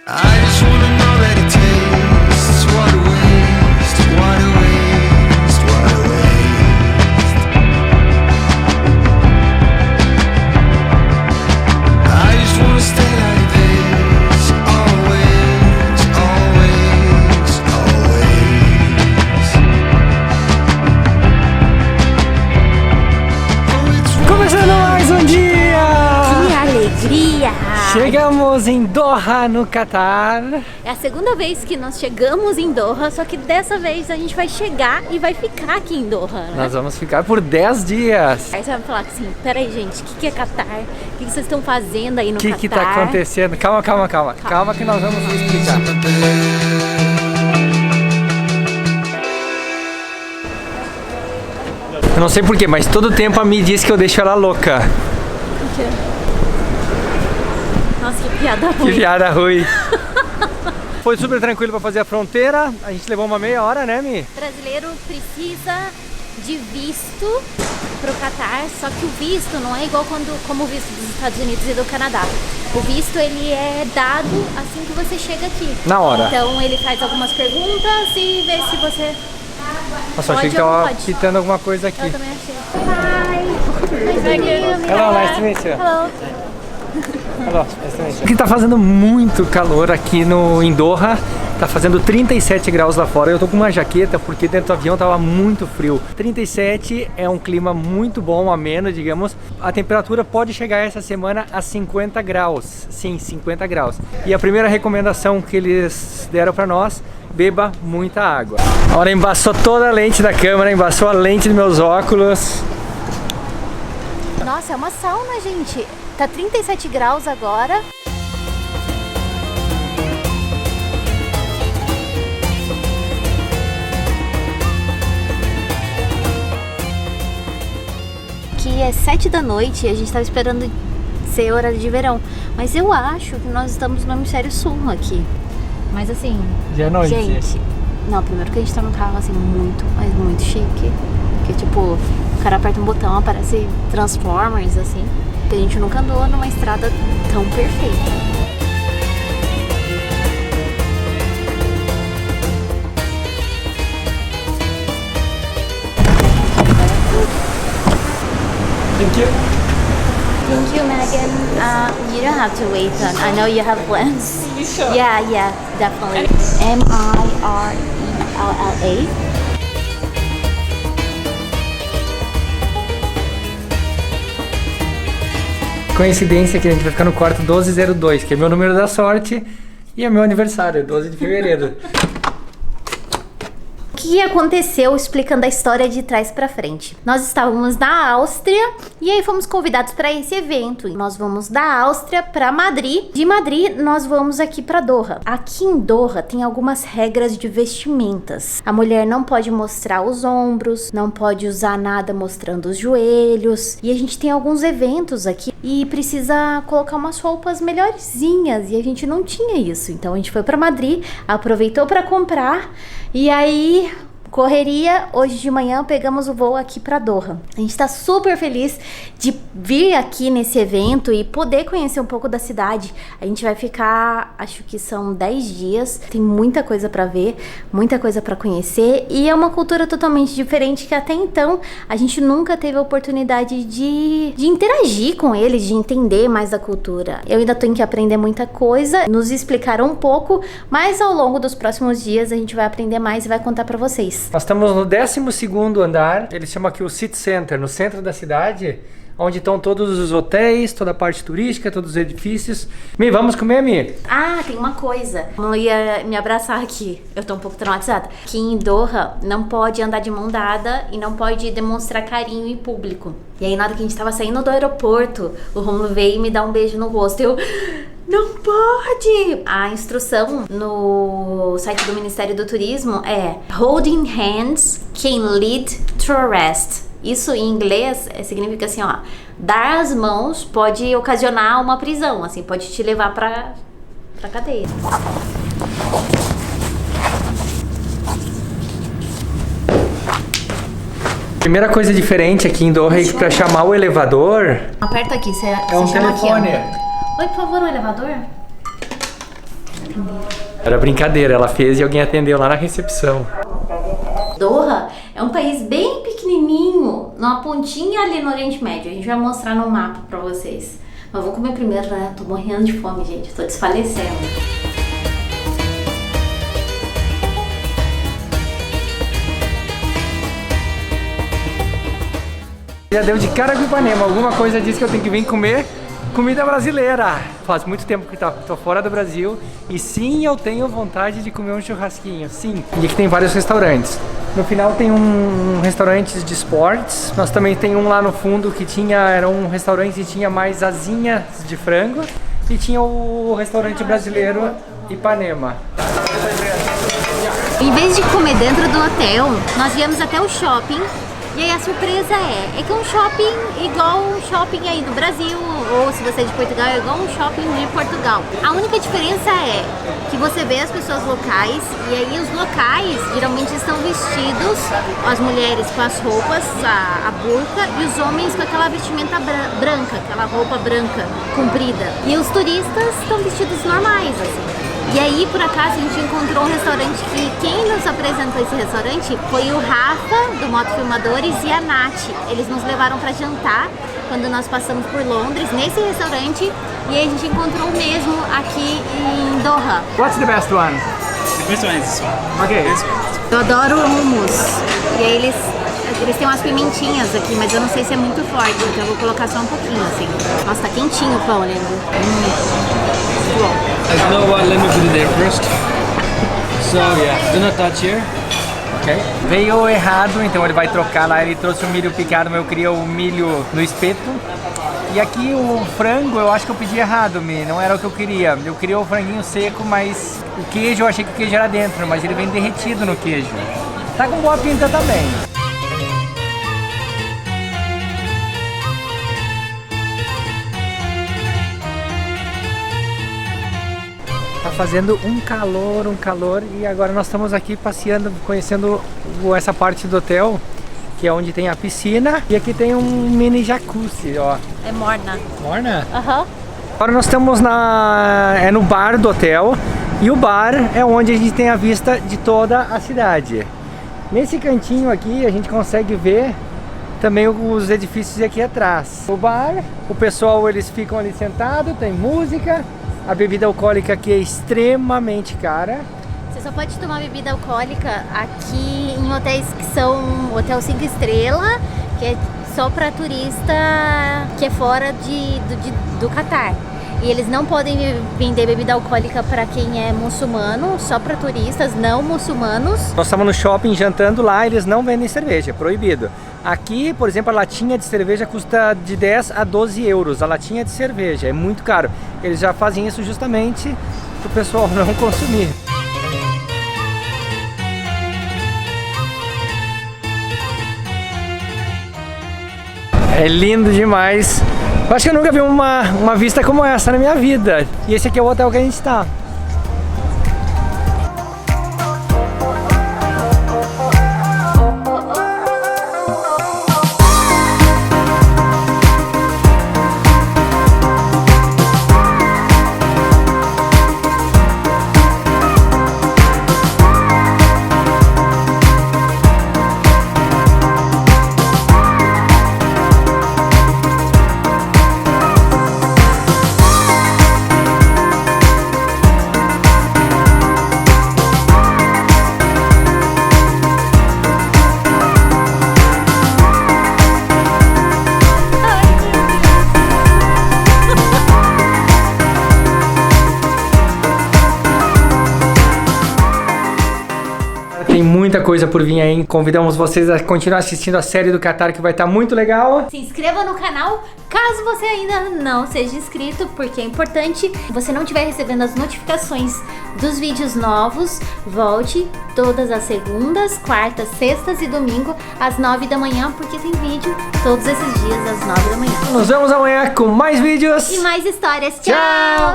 I just wanna know that it tastes. What a waste, what a waste, what a waste. I just wanna stay like this, always, always, always. Oh, it's Começando mais um dia! Que alegria! Chegamos em Doha, no Catar. É a segunda vez que nós chegamos em Doha, só que dessa vez a gente vai chegar e vai ficar aqui em Doha, né? Nós vamos ficar por 10 dias. Aí você vai falar assim, peraí gente, o que é Catar? O que vocês estão fazendo aí no O Catar? que tá acontecendo? Calma que nós vamos explicar. Eu não sei porquê, mas todo tempo a Mi diz que eu deixo ela louca. Nossa, que piada Que ruim. piada ruim. Foi super tranquilo pra fazer a fronteira. A gente levou uma meia hora, né, Mi? O brasileiro precisa de visto pro Catar, só que o visto não é igual como o visto dos Estados Unidos e do Canadá. O visto ele é dado assim que você chega aqui. Na hora. Então ele faz algumas perguntas e vê se você Nossa, achei que pode ou não tava pode. pitando alguma coisa aqui. Eu também achei. Hi. Nice to meet you. Hello, nice to meet you. Hello. Aqui tá fazendo muito calor aqui em Doha. Tá fazendo 37 graus lá fora. Eu tô com uma jaqueta porque dentro do avião tava muito frio. 37 é um clima muito bom, ameno, digamos. A temperatura pode chegar essa semana a 50 graus. Sim, 50 graus. E a primeira recomendação que eles deram pra nós: beba muita água. Agora embaçou toda a lente da câmera, embaçou a lente dos meus óculos. Nossa, é uma sauna, gente. Tá 37 graus agora. Que é 7 da noite e a gente tava esperando ser horário de verão. Mas eu acho que nós estamos no hemisfério sul aqui. Mas assim, De noite. gente, não, primeiro que a gente tá num carro assim muito, mas muito chique. Que tipo, o cara aperta um botão, aparece Transformers assim. Que a gente nunca andou numa estrada tão perfeita. Thank you. Thank you, Megan. You don't have to wait. I know you have plans. You sure? Yeah, definitely. Mirella. Coincidência que a gente vai ficar no quarto 1202, que é meu número da sorte e é meu aniversário, 12 de fevereiro. O que aconteceu explicando a história de trás pra frente? Nós estávamos na Áustria e aí fomos convidados para esse evento. Nós vamos da Áustria para Madrid. De Madrid nós vamos aqui para Doha. Aqui em Doha tem algumas regras de vestimentas. A mulher não pode mostrar os ombros, não pode usar nada mostrando os joelhos. E a gente tem alguns eventos aqui e precisa colocar umas roupas melhorzinhas e a gente não tinha isso. Então a gente foi para Madrid, aproveitou para comprar e aí correria, hoje de manhã pegamos o voo aqui para Doha. A gente tá super feliz de vir aqui nesse evento e poder conhecer um pouco da cidade. A gente vai ficar, acho que são 10 dias, tem muita coisa para ver, muita coisa para conhecer e é uma cultura totalmente diferente que até então a gente nunca teve a oportunidade de interagir com eles, de entender mais da cultura. Eu ainda tenho que aprender muita coisa, nos explicaram um pouco, mas ao longo dos próximos dias a gente vai aprender mais e vai contar para vocês. Nós estamos no 12º andar, eles chamam aqui o City Center, no centro da cidade, onde estão todos os hotéis, toda a parte turística, todos os edifícios. Mi, vamos comer, Mi? Ah, tem uma coisa. Eu não ia me abraçar aqui. Eu tô um pouco traumatizada. Aqui em Doha, não pode andar de mão dada e não pode demonstrar carinho em público. E aí, na hora que a gente tava saindo do aeroporto, o Romulo veio e me dá um beijo no rosto. Eu... Não pode! A instrução no site do Ministério do Turismo é Holding hands can lead to arrest. Isso em inglês significa assim, ó, dar as mãos pode ocasionar uma prisão, assim, pode te levar pra cadeia. Primeira coisa diferente aqui em Doha é que pra chamar o elevador Aperta aqui, você é um chama telefone. aqui, ó. Oi, por favor, o elevador? Era brincadeira, ela fez e alguém atendeu lá na recepção. Doha é um país bem pequenininho, numa pontinha ali no Oriente Médio. A gente vai mostrar no mapa pra vocês. Mas vou comer primeiro, né? Tô morrendo de fome, gente. Tô desfalecendo. Já deu de cara com Ipanema. Alguma coisa diz que eu tenho que vir comer comida brasileira. Faz muito tempo que tô fora do Brasil e sim, eu tenho vontade de comer um churrasquinho, sim. E aqui tem vários restaurantes. No final tem um restaurante de esportes, nós também tem um lá no fundo que era um restaurante que tinha mais asinhas de frango e tinha o restaurante brasileiro Ipanema. Em vez de comer dentro do hotel, nós viemos até o shopping. E aí a surpresa é que é um shopping igual um shopping aí do Brasil, ou se você é de Portugal, é igual um shopping de Portugal. A única diferença é que você vê as pessoas locais, e aí os locais geralmente estão vestidos, as mulheres com as roupas, a burca, e os homens com aquela vestimenta branca, aquela roupa branca, comprida. E os turistas estão vestidos normais, assim. E aí, por acaso, a gente encontrou um restaurante que quem nos apresentou esse restaurante foi o Rafa, do Moto Filmadores, e a Nath. Eles nos levaram para jantar quando nós passamos por Londres, nesse restaurante, e aí a gente encontrou o mesmo aqui em Doha. What's the best one? The best one is this one. Ok. Eu adoro hummus. E aí eles têm umas pimentinhas aqui, mas eu não sei se é muito forte, então eu vou colocar só um pouquinho, assim. Nossa, tá quentinho o pão, lindo. Muito bom. You know what? Let me put it there first. So yeah, do not touch here. Ok. Veio errado, então ele vai trocar lá. Ele trouxe o milho picado, mas eu queria o milho no espeto. E aqui o frango, eu acho que eu pedi errado, não era o que eu queria. Eu queria o franguinho seco, mas o queijo, eu achei que o queijo era dentro, mas ele vem derretido no queijo. Tá com boa pinta também. Tá fazendo um calor, e agora nós estamos aqui passeando, conhecendo essa parte do hotel, que é onde tem a piscina, e aqui tem um mini jacuzzi, ó. É morna. Morna? Aham. Agora nós estamos no bar do hotel, e o bar é onde a gente tem a vista de toda a cidade. Nesse cantinho aqui a gente consegue ver também os edifícios aqui atrás. O bar, o pessoal eles ficam ali sentados, tem música. A bebida alcoólica aqui é extremamente cara. Você só pode tomar bebida alcoólica aqui em hotéis que são hotel 5 estrelas, que é só para turista que é fora do Catar. E eles não podem vender bebida alcoólica para quem é muçulmano, só para turistas não muçulmanos. Nós estamos no shopping jantando lá, eles não vendem cerveja, é proibido. Aqui, por exemplo, a latinha de cerveja custa de 10 a 12 euros, a latinha de cerveja, é muito caro. Eles já fazem isso justamente para o pessoal não consumir. É lindo demais. Eu acho que eu nunca vi uma vista como essa na minha vida. E esse aqui é o hotel que a gente está. Tem muita coisa por vir aí. Convidamos vocês a continuar assistindo a série do Catar, que vai estar muito legal. Se inscreva no canal caso você ainda não seja inscrito, porque é importante. Se você não estiver recebendo as notificações dos vídeos novos, volte todas as segundas, quartas, sextas e domingo às 9 da manhã, porque tem vídeo todos esses dias às 9 da manhã. Nos vemos amanhã com mais vídeos E mais histórias. Tchau! Tchau!